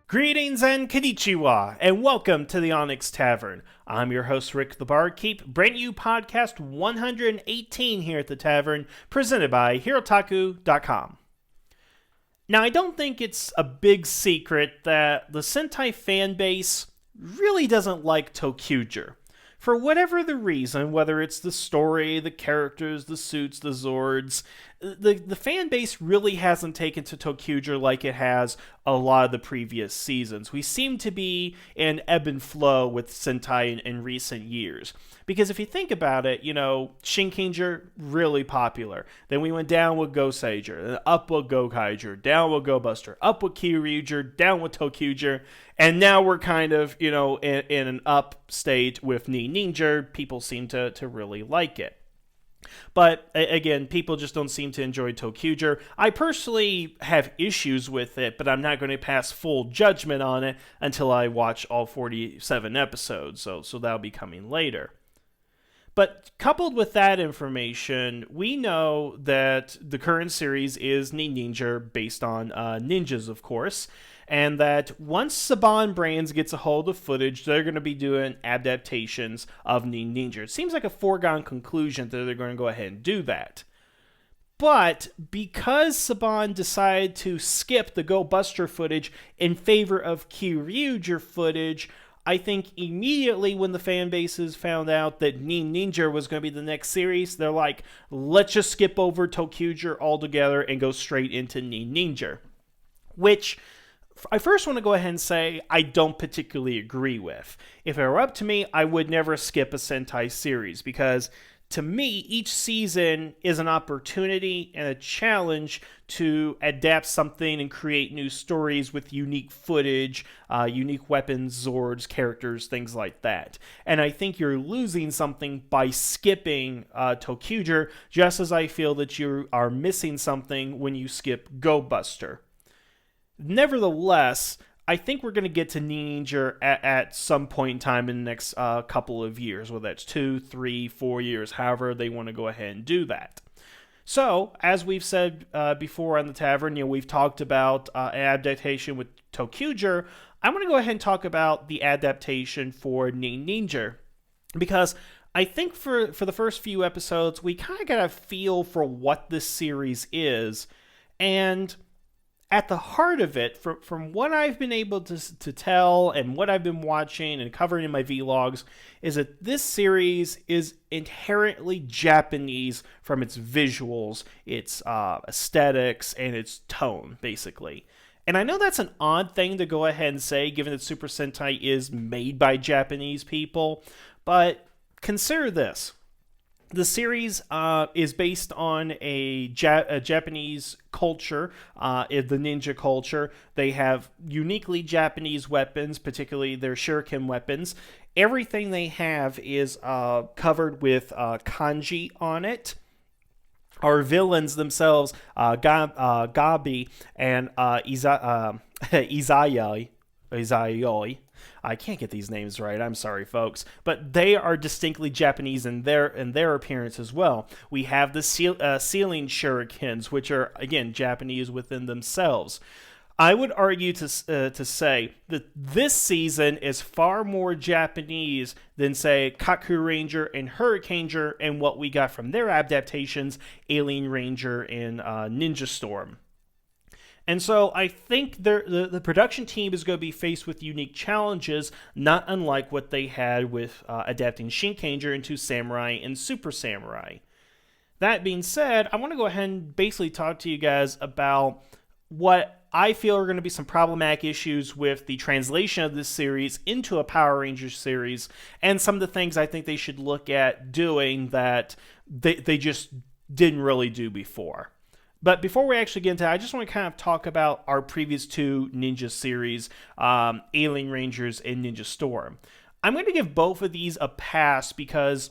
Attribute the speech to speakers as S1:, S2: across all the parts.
S1: Greetings and konnichiwa, and welcome to the Onyx Tavern. I'm your host, Rick the Barkeep, bringing you podcast 118 here at the Tavern, presented by Hirotaku.com. Now, I don't think it's a big secret that the Sentai fan base really doesn't like ToQger. For whatever the reason, whether it's the story, the characters, the suits, the Zords, the fan base really hasn't taken to ToQger like it has a lot of the previous seasons. We seem to be in ebb and flow with Sentai in recent years. Because if you think about it, Shinkenger, really popular. Then we went down with Goseiger, then up with Gokaiger, down with Go Buster, up with Kyoryuger, down with ToQger, and now we're kind of, in an up state with Ninninger. People seem to really like it. But again, people just don't seem to enjoy ToQger. I personally have issues with it, but I'm not going to pass full judgment on it until I watch all 47 episodes, so that'll be coming later. But coupled with that information, we know that the current series is Ninninger, based on ninjas, of course, and that once Saban Brands gets a hold of footage, they're going to be doing adaptations of Ninninger. It seems like a foregone conclusion that they're going to go ahead and do that. But because Saban decided to skip the Go Buster footage in favor of Kyoryuger footage, I think immediately when the fan bases found out that Ninninger was going to be the next series, they're like, let's just skip over ToQger altogether and go straight into Ninninger. Which I first want to go ahead and say I don't particularly agree with. If it were up to me, I would never skip a Sentai series because to me, each season is an opportunity and a challenge to adapt something and create new stories with unique footage, unique weapons, Zords, characters, things like that. And I think you're losing something by skipping ToQger, just as I feel that you are missing something when you skip Go Buster. Nevertheless, I think we're going to get to Ninninger at some point in time in the next couple of years, whether that's 2, 3, 4 years, however they want to go ahead and do that. So, as we've said before on the Tavern, we've talked about adaptation with ToQger. I'm going to go ahead and talk about the adaptation for Ninninger, because I think for the first few episodes, we kind of got a feel for what this series is, and at the heart of it, from what I've been able to tell and what I've been watching and covering in my vlogs, is that this series is inherently Japanese from its visuals, its aesthetics, and its tone, basically. And I know that's an odd thing to go ahead and say, given that Super Sentai is made by Japanese people, but consider this. The series is based on a Japanese culture, the ninja culture. They have uniquely Japanese weapons, particularly their shuriken weapons. Everything they have is covered with kanji on it. Our villains themselves, Gabi and Izayoi. I can't get these names right. I'm sorry, folks, but they are distinctly Japanese in their appearance as well. We have the ceiling shurikens, which are again Japanese within themselves. I would argue to say that this season is far more Japanese than, say, Kaku Ranger and Hurricaneger and what we got from their adaptations, Alien Ranger and Ninja Storm. And so I think the production team is going to be faced with unique challenges, not unlike what they had with adapting Shinkenger into Samurai and Super Samurai. That being said, I want to go ahead and basically talk to you guys about what I feel are going to be some problematic issues with the translation of this series into a Power Rangers series, and some of the things I think they should look at doing that they just didn't really do before. But before we actually get into that, I just want to kind of talk about our previous two Ninja series, Alien Rangers and Ninja Storm. I'm going to give both of these a pass because,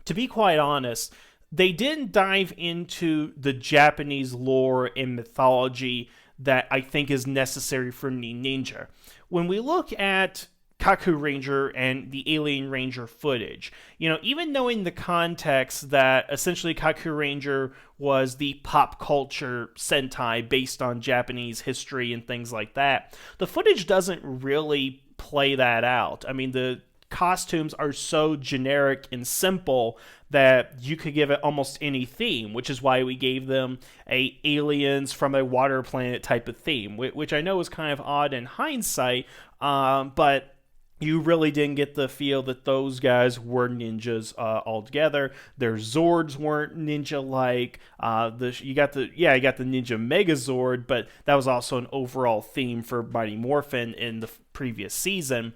S1: to be quite honest, they didn't dive into the Japanese lore and mythology that I think is necessary for Ninninger. When we look at Kaku Ranger and the Alien Ranger footage. Even knowing the context that essentially Kaku Ranger was the pop culture Sentai based on Japanese history and things like that, the footage doesn't really play that out. I mean, the costumes are so generic and simple that you could give it almost any theme, which is why we gave them a aliens from a water planet type of theme, which I know is kind of odd in hindsight, but you really didn't get the feel that those guys were ninjas altogether. Their Zords weren't ninja-like. You got the Ninja Megazord, but that was also an overall theme for Mighty Morphin in the previous season.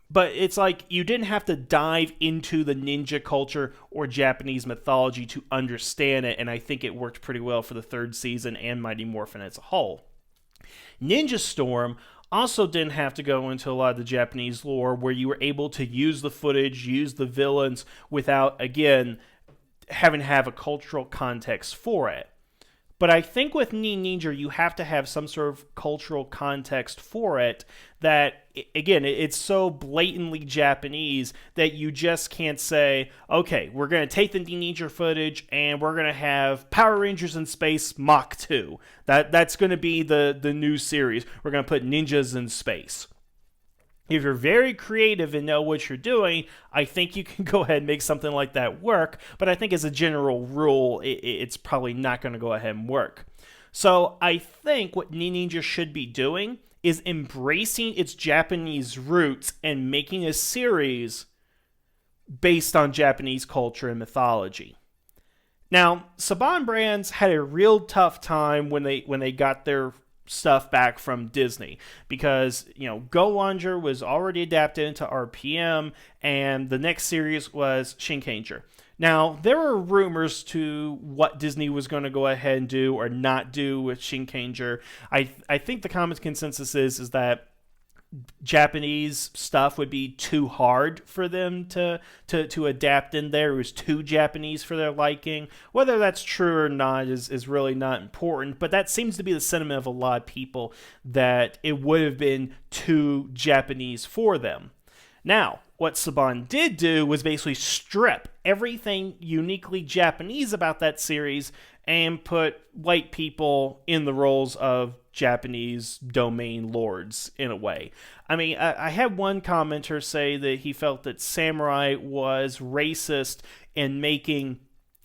S1: But it's like you didn't have to dive into the ninja culture or Japanese mythology to understand it, and I think it worked pretty well for the third season and Mighty Morphin as a whole. Ninja Storm also didn't have to go into a lot of the Japanese lore where you were able to use the footage, use the villains without, again, having to have a cultural context for it. But I think with Ninninger, you have to have some sort of cultural context for it that, again, it's so blatantly Japanese that you just can't say, okay, we're going to take the Ninninger footage and we're going to have Power Rangers in Space Mach 2. That's going to be the new series. We're going to put ninjas in space. If you're very creative and know what you're doing, I think you can go ahead and make something like that work, but I think as a general rule, it's probably not going to go ahead and work. So I think what Ninja should be doing is embracing its Japanese roots and making a series based on Japanese culture and mythology. Now, Saban Brands had a real tough time when they got their stuff back from Disney because, Go Langer was already adapted into RPM and the next series was Shinkanger. Now, there were rumors to what Disney was going to go ahead and do or not do with Shinkanger. I think the common consensus is that Japanese stuff would be too hard for them to adapt in there. It was too Japanese for their liking. Whether that's true or not is really not important, but that seems to be the sentiment of a lot of people, that it would have been too Japanese for them. Now, what Saban did do was basically strip everything uniquely Japanese about that series and put white people in the roles of Japanese domain lords, in a way. I mean, I had one commenter say that he felt that Samurai was racist in making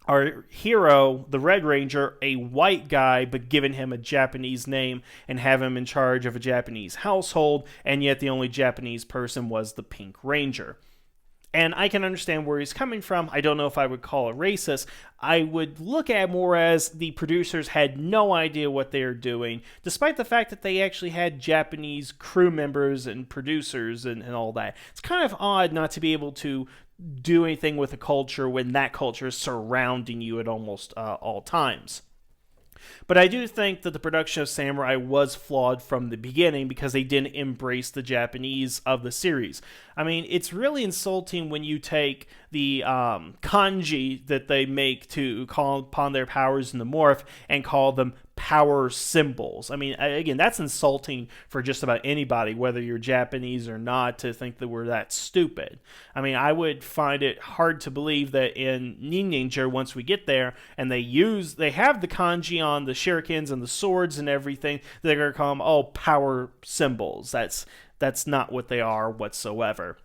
S1: our hero, the Red Ranger, a white guy, but giving him a Japanese name and have him in charge of a Japanese household, and yet the only Japanese person was the Pink Ranger. And I can understand where he's coming from. I don't know if I would call it racist. I would look at it more as the producers had no idea what they were doing, despite the fact that they actually had Japanese crew members and producers and all that. It's kind of odd not to be able to do anything with a culture when that culture is surrounding you at almost all times. But I do think that the production of Samurai was flawed from the beginning because they didn't embrace the Japanese of the series. I mean, it's really insulting when you take the kanji that they make to call upon their powers in the morph and call them power symbols. I mean, again, that's insulting for just about anybody, whether you're Japanese or not, to think that we're that stupid. I mean, I would find it hard to believe that in Ninninger, once we get there, and they have the kanji on the shurikens and the swords and everything, they're going to call them, power symbols. That's not what they are whatsoever.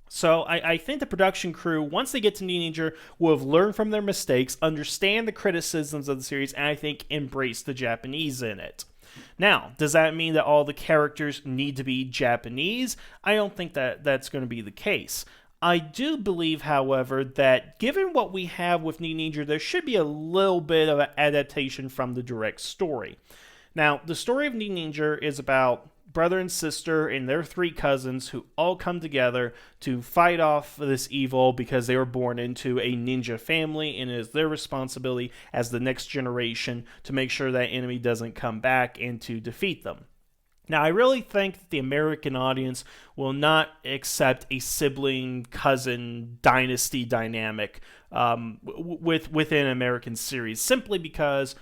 S1: So I think the production crew, once they get to Ninninger, will have learned from their mistakes, understand the criticisms of the series, and I think embrace the Japanese in it. Now, does that mean that all the characters need to be Japanese? I don't think that that's going to be the case. I do believe, however, that given what we have with Ninninger, there should be a little bit of an adaptation from the direct story. Now, the story of Ninninger is about brother and sister and their 3 cousins who all come together to fight off this evil because they were born into a ninja family, and it is their responsibility as the next generation to make sure that enemy doesn't come back and to defeat them. Now, I really think that the American audience will not accept a sibling-cousin dynasty dynamic within an American series, simply because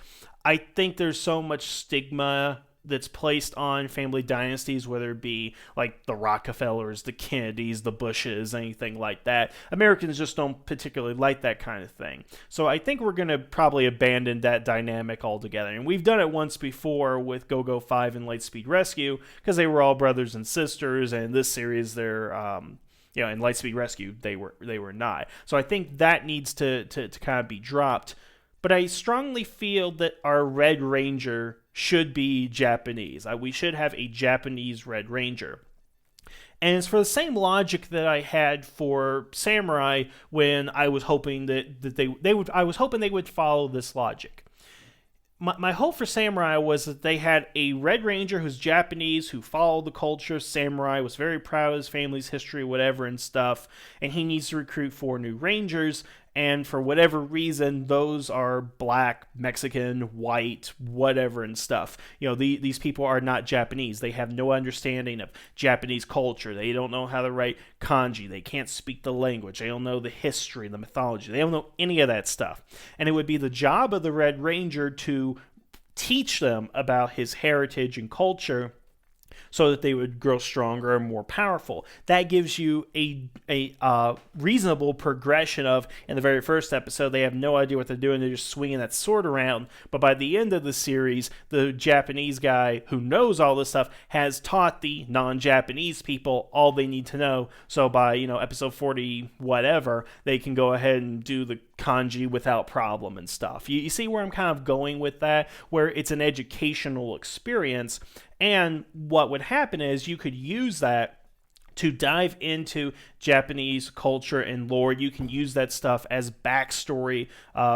S1: I think there's so much stigma that's placed on family dynasties, whether it be like the Rockefellers, the Kennedys, the Bushes, anything like that. Americans just don't particularly like that kind of thing. So I think we're going to probably abandon that dynamic altogether. And we've done it once before with Go-Go 5 and Lightspeed Rescue, because they were all brothers and sisters, and in this series they're in Lightspeed Rescue they were not. So I think that needs to kind of be dropped. But I strongly feel that our Red Ranger should be Japanese. We should have a Japanese Red Ranger. And it's for the same logic that I had for Samurai when I was hoping that they would follow this logic. My hope for Samurai was that they had a Red Ranger who's Japanese, who followed the culture of Samurai, was very proud of his family's history, whatever and stuff, and he needs to recruit 4 new Rangers, and for whatever reason, those are black, Mexican, white, whatever and stuff. These people are not Japanese. They have no understanding of Japanese culture. They don't know how to write kanji. They can't speak the language. They don't know the history, the mythology. They don't know any of that stuff. And it would be the job of the Red Ranger to teach them about his heritage and culture, so that they would grow stronger and more powerful. That gives you a reasonable progression of, in the very first episode, they have no idea what they're doing. They're just swinging that sword around. But by the end of the series, the Japanese guy who knows all this stuff has taught the non-Japanese people all they need to know. So by, episode 40, whatever, they can go ahead and do the kanji without problem and stuff. You see where I'm kind of going with that, where it's an educational experience. And what would happen is you could use that to dive into Japanese culture and lore. You can use that stuff as backstory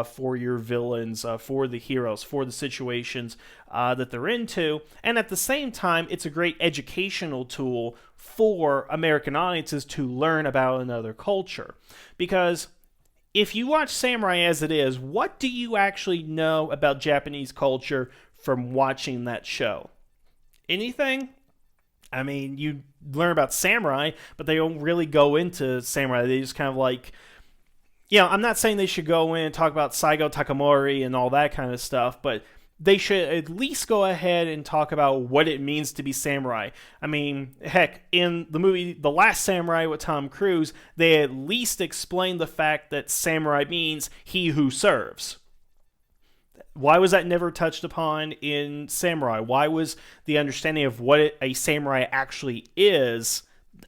S1: for your villains, for the heroes, for the situations that they're into. And at the same time, it's a great educational tool for American audiences to learn about another culture. Because if you watch Samurai as it is, what do you actually know about Japanese culture from watching that show? Anything? I mean, you learn about samurai, but they don't really go into samurai. They just kind of like, I'm not saying they should go in and talk about Saigo Takamori and all that kind of stuff, but they should at least go ahead and talk about what it means to be samurai. I mean, heck, in the movie The Last Samurai with Tom Cruise, they at least explained the fact that samurai means he who serves. Why was that never touched upon in Samurai? Why was the understanding of what a samurai actually is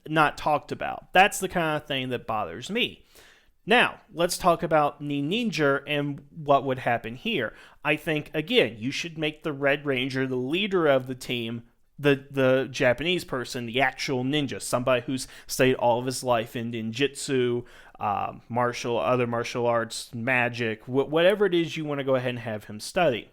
S1: not talked about? That's the kind of thing that bothers me. Now, let's talk about Ninninger and what would happen here. I think, again, you should make the Red Ranger the leader of the team, the Japanese person, the actual ninja, somebody who's studied all of his life in ninjutsu, other martial arts, magic, whatever it is you want to go ahead and have him study.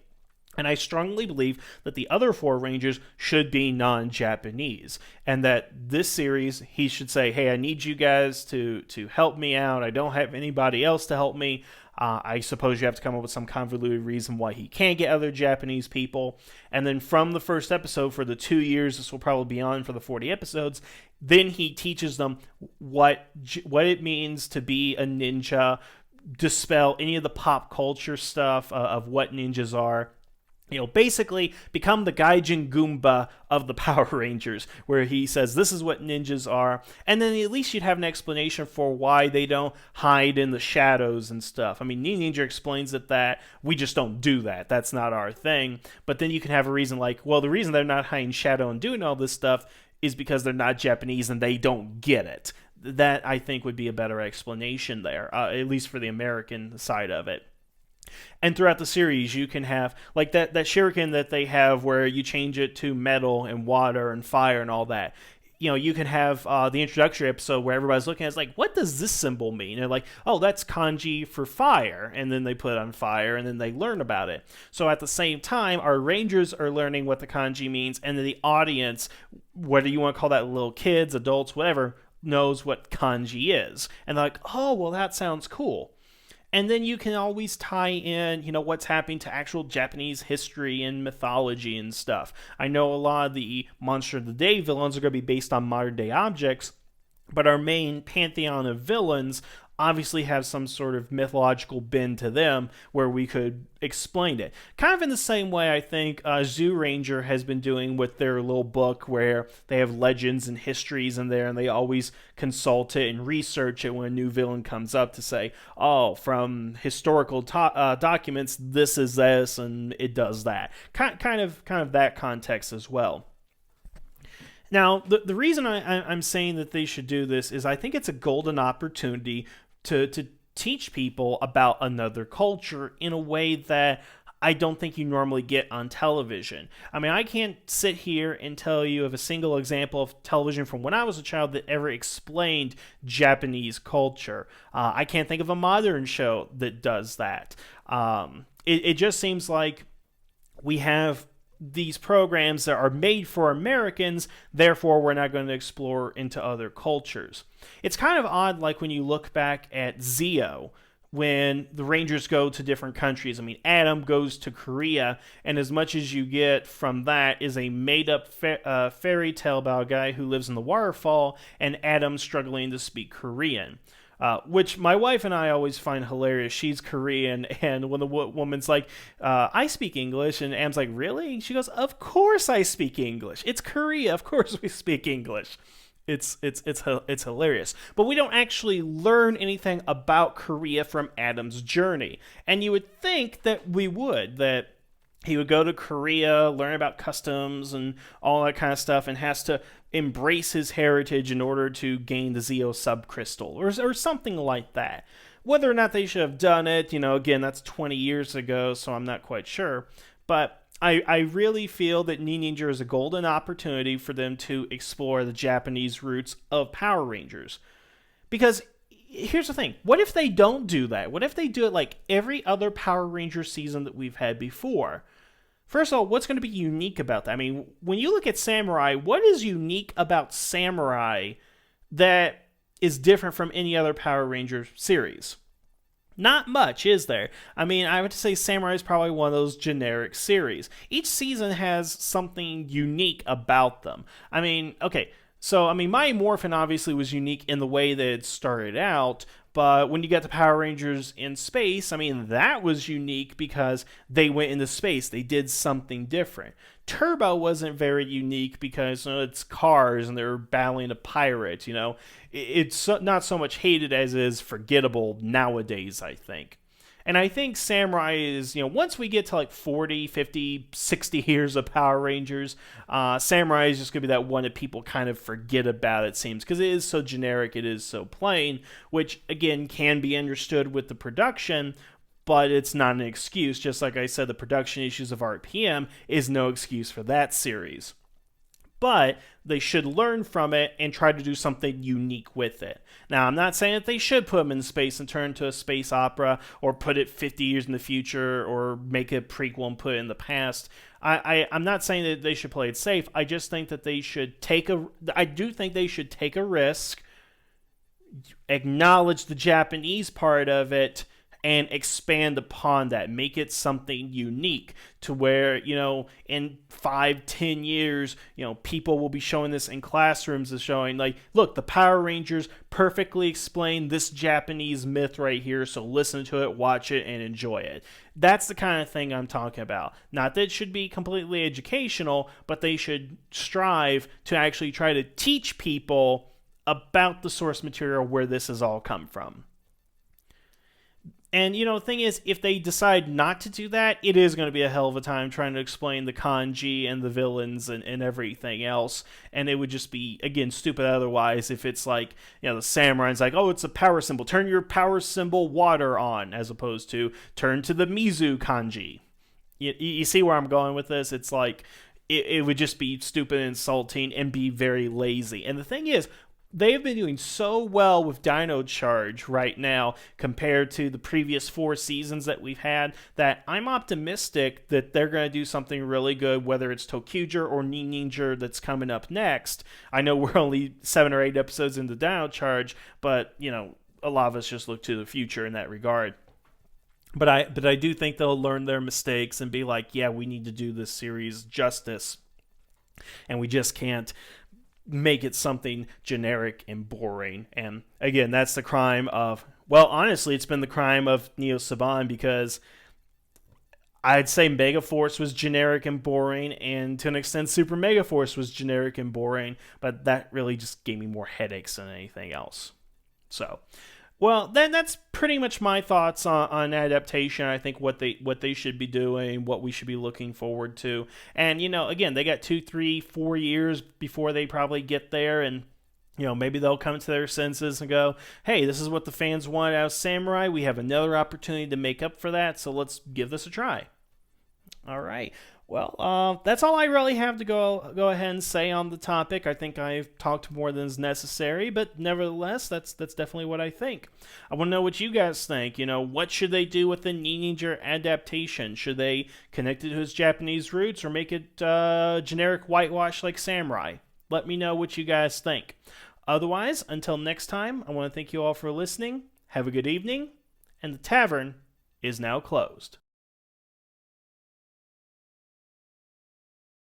S1: And I strongly believe that the other 4 Rangers should be non-Japanese. And that this series, he should say, hey, I need you guys to help me out. I don't have anybody else to help me. I suppose you have to come up with some convoluted reason why he can't get other Japanese people. And then from the first episode, for the 2 years, this will probably be on for the 40 episodes, then he teaches them what it means to be a ninja, dispel any of the pop culture stuff of what ninjas are. Basically become the Gaijin Goomba of the Power Rangers, where he says this is what ninjas are, and then at least you'd have an explanation for why they don't hide in the shadows and stuff. I mean, Ninninger explains that we just don't do that. That's not our thing. But then you can have a reason like, well, the reason they're not hiding shadow and doing all this stuff is because they're not Japanese and they don't get it. That, I think, would be a better explanation there, at least for the American side of it. And throughout the series, you can have, like that shuriken that they have where you change it to metal and water and fire and all that. You can have the introductory episode where everybody's looking at it, it's like, what does this symbol mean? And they're like, oh, that's kanji for fire. And then they put it on fire, and then they learn about it. So at the same time, our Rangers are learning what the kanji means, and then the audience, whether you want to call that little kids, adults, whatever, knows what kanji is. And they're like, oh, well, that sounds cool. And then you can always tie in, what's happening to actual Japanese history and mythology and stuff. I know a lot of the Monster of the Day villains are going to be based on modern day objects, but our main pantheon of villains obviously have some sort of mythological bend to them where we could explain it. Kind of in the same way I think Zoo Ranger has been doing with their little book where they have legends and histories in there, and they always consult it and research it when a new villain comes up to say, oh, from historical documents, this is this and it does that. Kind of that context as well. Now, the reason I'm saying that they should do this is I think it's a golden opportunity to teach people about another culture in a way that I don't think you normally get on television. I mean, I can't sit here and tell you of a single example of television from when I was a child that ever explained Japanese culture. I can't think of a modern show that does that. It just seems like we have these programs that are made for Americans, therefore we're not going to explore into other cultures. It's kind of odd, like when you look back at Zeo, when the Rangers go to different countries. I mean, Adam goes to Korea, and as much as you get from that is a made-up fairy tale about a guy who lives in the waterfall, and Adam struggling to speak Korean. Which my wife and I always find hilarious. She's Korean, and when the woman's like, I speak English, and Am's like, really? She goes, of course I speak English. It's Korea. Of course we speak English. It's hilarious. But we don't actually learn anything about Korea from Adam's journey. And you would think that we would, that he would go to Korea, learn about customs and all that kind of stuff, and has to embrace his heritage in order to gain the Zeo subcrystal, or something like that. Whether or not they should have done it, again, that's 20 years ago, so I'm not quite sure. But I really feel that Ninninger is a golden opportunity for them to explore the Japanese roots of Power Rangers. Because here's the thing. What if they don't do that? What if they do it like every other Power Ranger season that we've had before? First of all, what's going to be unique about that? I mean, when you look at Samurai, what is unique about Samurai that is different from any other Power Ranger series? Not much, is there? I mean, I would say Samurai is probably one of those generic series. Each season has something unique about them. I mean, okay, so, Mighty Morphin obviously was unique in the way that it started out, but when you get the Power Rangers in space, that was unique because they went into space. They did something different. Turbo wasn't very unique because it's cars and they're battling a pirate, It's not so much hated as it is forgettable nowadays, I think. And I think Samurai is, once we get to like 40, 50, 60 years of Power Rangers, Samurai is just going to be that one that people kind of forget about, it seems, because it is so generic, it is so plain, which, again, can be understood with the production, but it's not an excuse. Just like I said, the production issues of RPM is no excuse for that series. But they should learn from it and try to do something unique with it. Now, I'm not saying that they should put them in space and turn into a space opera, or put it 50 years in the future, or make a prequel and put it in the past. I'm not saying that they should play it safe. I just think that they should I do think they should take a risk, acknowledge the Japanese part of it, and expand upon that. Make it something unique to where, in 5-10 years, people will be showing this in classrooms, as showing like, look, the Power Rangers perfectly explain this Japanese myth right here, so listen to it, watch it, and enjoy it. That's the kind of thing I'm talking about. Not that it should be completely educational, but they should strive to actually try to teach people about the source material where this has all come from. And, the thing is, if they decide not to do that, it is going to be a hell of a time trying to explain the kanji and the villains and everything else. And it would just be, again, stupid otherwise if it's like, the samurai's like, oh, it's a power symbol. Turn your power symbol water on, as opposed to turn to the Mizu kanji. You see where I'm going with this? It's like, it would just be stupid and insulting and be very lazy. And the thing is, they've been doing so well with Dino Charge right now compared to the previous 4 seasons that we've had that I'm optimistic that they're going to do something really good, whether it's Tokuger or Ninninger that's coming up next. I know we're only 7 or 8 episodes into Dino Charge, but, a lot of us just look to the future in that regard. But I do think they'll learn their mistakes and be like, yeah, we need to do this series justice. And we just can't make it something generic and boring. And again, that's the crime of Well, honestly, it's been the crime of Neo Saban because I'd say Megaforce was generic and boring, and to an extent, Super Megaforce was generic and boring, but that really just gave me more headaches than anything else. So, well, then that's pretty much my thoughts on adaptation. I think what they should be doing, what we should be looking forward to, and again, they got 2, 3, 4 years before they probably get there, and maybe they'll come to their senses and go, hey, this is what the fans want out of Samurai. We have another opportunity to make up for that, so let's give this a try. All right. Well, that's all I really have to go ahead and say on the topic. I think I've talked more than is necessary, but nevertheless, that's definitely what I think. I want to know what you guys think. What should they do with the Ninninger adaptation? Should they connect it to his Japanese roots or make it generic whitewash like Samurai? Let me know what you guys think. Otherwise, until next time, I want to thank you all for listening. Have a good evening, and the tavern is now closed.